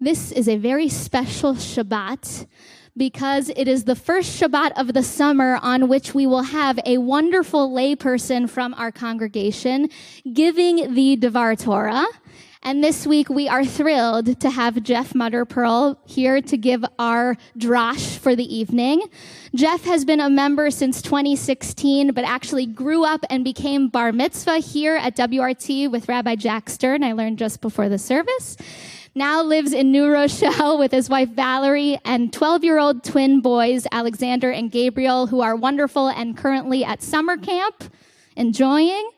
This is a very special Shabbat because it is the first Shabbat of the summer on which we will have a wonderful layperson from our congregation giving the Devar Torah. And this week we are thrilled to have Jeff Mutterperl here to give our drash for the evening. Jeff has been a member since 2016, but actually grew up and became bar mitzvah here at WRT with Rabbi Jack Stern, I learned just before the service. Now lives in New Rochelle with his wife Valerie and 12-year-old twin boys, Alexander and Gabriel, who are wonderful and currently at summer camp, enjoying.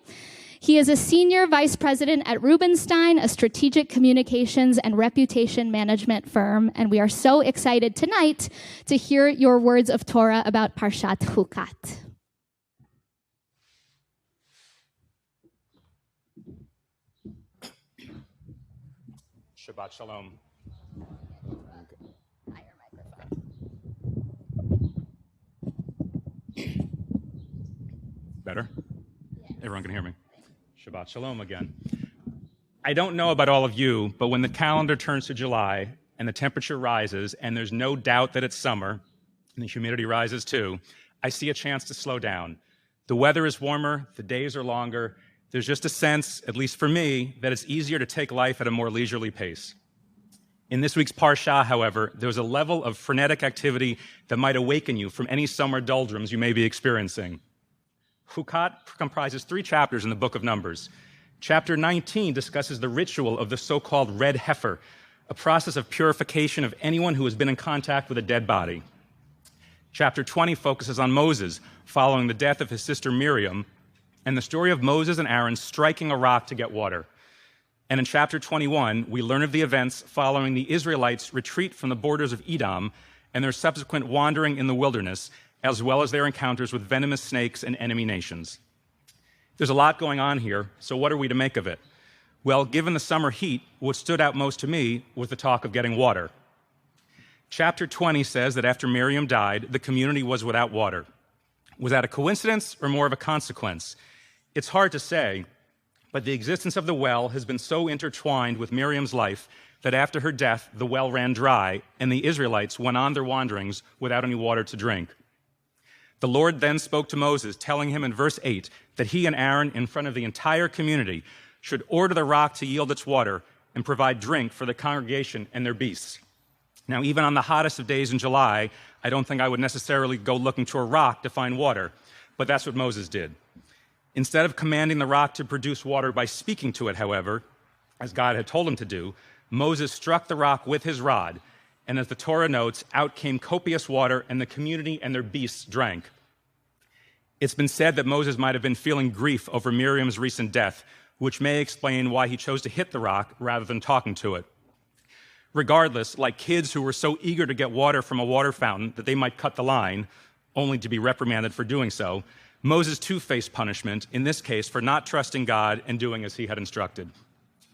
He is a senior vice president at Rubenstein, a strategic communications and reputation management firm, and we are so excited tonight to hear your words of Torah about Parashat Chukat. Shabbat Shalom. Higher microphone. Better? Yeah. Everyone can hear me. Shabbat Shalom again. I don't know about all of you, but when the calendar turns to July and the temperature rises and there's no doubt that it's summer and the humidity rises too, I see a chance to slow down. The weather is warmer, the days are longer. There's just a sense, at least for me, that it's easier to take life at a more leisurely pace. In this week's Parsha, however, there was a level of frenetic activity that might awaken you from any summer doldrums you may be experiencing. Chukat comprises 3 chapters in the book of Numbers. Chapter 19 discusses the ritual of the so-called red heifer, a process of purification of anyone who has been in contact with a dead body. Chapter 20 focuses on Moses, following the death of his sister Miriam, and the story of Moses and Aaron striking a rock to get water. And in chapter 21, we learn of the events following the Israelites' retreat from the borders of Edom and their subsequent wandering in the wilderness, as well as their encounters with venomous snakes and enemy nations. There's a lot going on here, so what are we to make of it? Well, given the summer heat, what stood out most to me was the talk of getting water. Chapter 20 says that after Miriam died, the community was without water. Was that a coincidence or more of a consequence? It's hard to say, but the existence of the well has been so intertwined with Miriam's life that after her death, the well ran dry, and the Israelites went on their wanderings without any water to drink. The Lord then spoke to Moses, telling him in verse 8 that he and Aaron, in front of the entire community, should order the rock to yield its water and provide drink for the congregation and their beasts. Now, even on the hottest of days in July, I don't think I would necessarily go looking to a rock to find water, but that's what Moses did. Instead of commanding the rock to produce water by speaking to it, however, as God had told him to do, Moses struck the rock with his rod, and as the Torah notes, out came copious water, and the community and their beasts drank. It's been said that Moses might have been feeling grief over Miriam's recent death, which may explain why he chose to hit the rock rather than talking to it. Regardless, like kids who were so eager to get water from a water fountain that they might cut the line, only to be reprimanded for doing so, Moses too faced punishment, in this case for not trusting God and doing as he had instructed.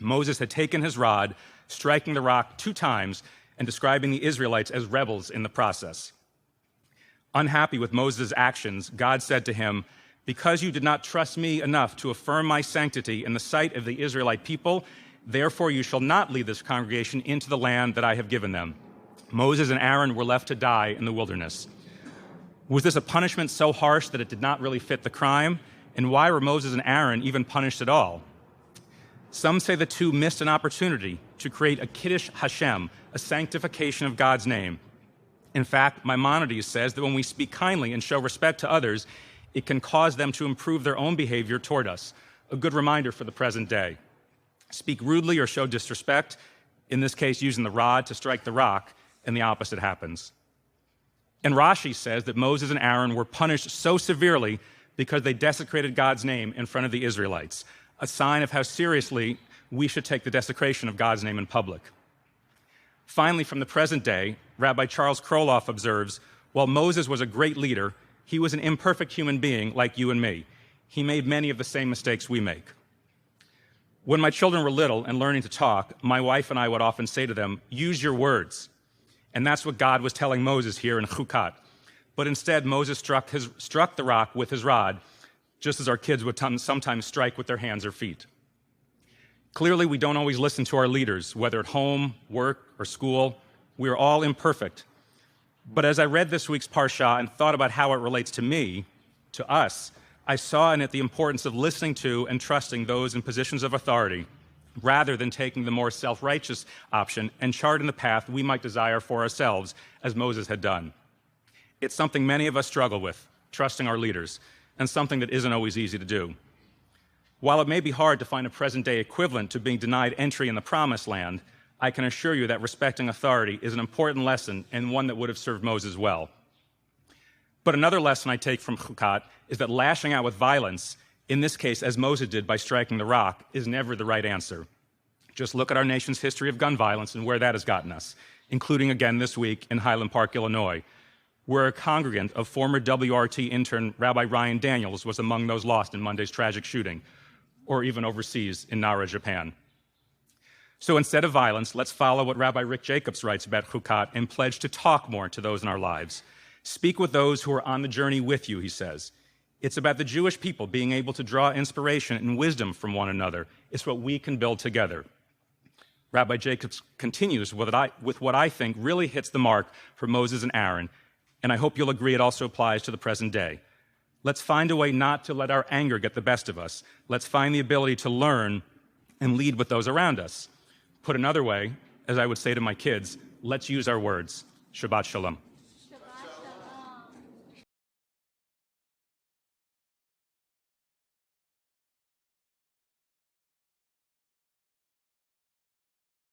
Moses had taken his rod, striking the rock 2 times, and describing the Israelites as rebels in the process. Unhappy with Moses' actions, God said to him, "Because you did not trust me enough to affirm my sanctity in the sight of the Israelite people, therefore you shall not lead this congregation into the land that I have given them." Moses and Aaron were left to die in the wilderness. Was this a punishment so harsh that it did not really fit the crime? And why were Moses and Aaron even punished at all? Some say the two missed an opportunity to create a Kiddush Hashem, a sanctification of God's name. In fact, Maimonides says that when we speak kindly and show respect to others, it can cause them to improve their own behavior toward us. A good reminder for the present day. Speak rudely or show disrespect, in this case using the rod to strike the rock, and the opposite happens. And Rashi says that Moses and Aaron were punished so severely because they desecrated God's name in front of the Israelites, a sign of how seriously we should take the desecration of God's name in public. Finally, from the present day, Rabbi Charles Kroloff observes, while Moses was a great leader, he was an imperfect human being like you and me. He made many of the same mistakes we make. When my children were little and learning to talk, my wife and I would often say to them, "Use your words." And that's what God was telling Moses here in Chukat. But instead, Moses struck the rock with his rod, just as our kids would sometimes strike with their hands or feet. Clearly, we don't always listen to our leaders, whether at home, work, or school. We are all imperfect. But as I read this week's Parsha and thought about how it relates to me, to us, I saw in it the importance of listening to and trusting those in positions of authority, rather than taking the more self-righteous option and charting the path we might desire for ourselves, as Moses had done. It's something many of us struggle with, trusting our leaders, and something that isn't always easy to do. While it may be hard to find a present-day equivalent to being denied entry in the Promised Land, I can assure you that respecting authority is an important lesson and one that would have served Moses well. But another lesson I take from Chukat is that lashing out with violence, in this case as Moses did by striking the rock, is never the right answer. Just look at our nation's history of gun violence and where that has gotten us, including again this week in Highland Park, Illinois, where a congregant of former WRT intern Rabbi Ryan Daniels was among those lost in Monday's tragic shooting, or even overseas in Nara, Japan. So instead of violence, let's follow what Rabbi Rick Jacobs writes about Chukat and pledge to talk more to those in our lives. Speak with those who are on the journey with you, he says. It's about the Jewish people being able to draw inspiration and wisdom from one another. It's what we can build together. Rabbi Jacobs continues with what I think really hits the mark for Moses and Aaron, and I hope you'll agree it also applies to the present day. Let's find a way not to let our anger get the best of us. Let's find the ability to learn and lead with those around us. Put another way, as I would say to my kids, let's use our words. Shabbat Shalom.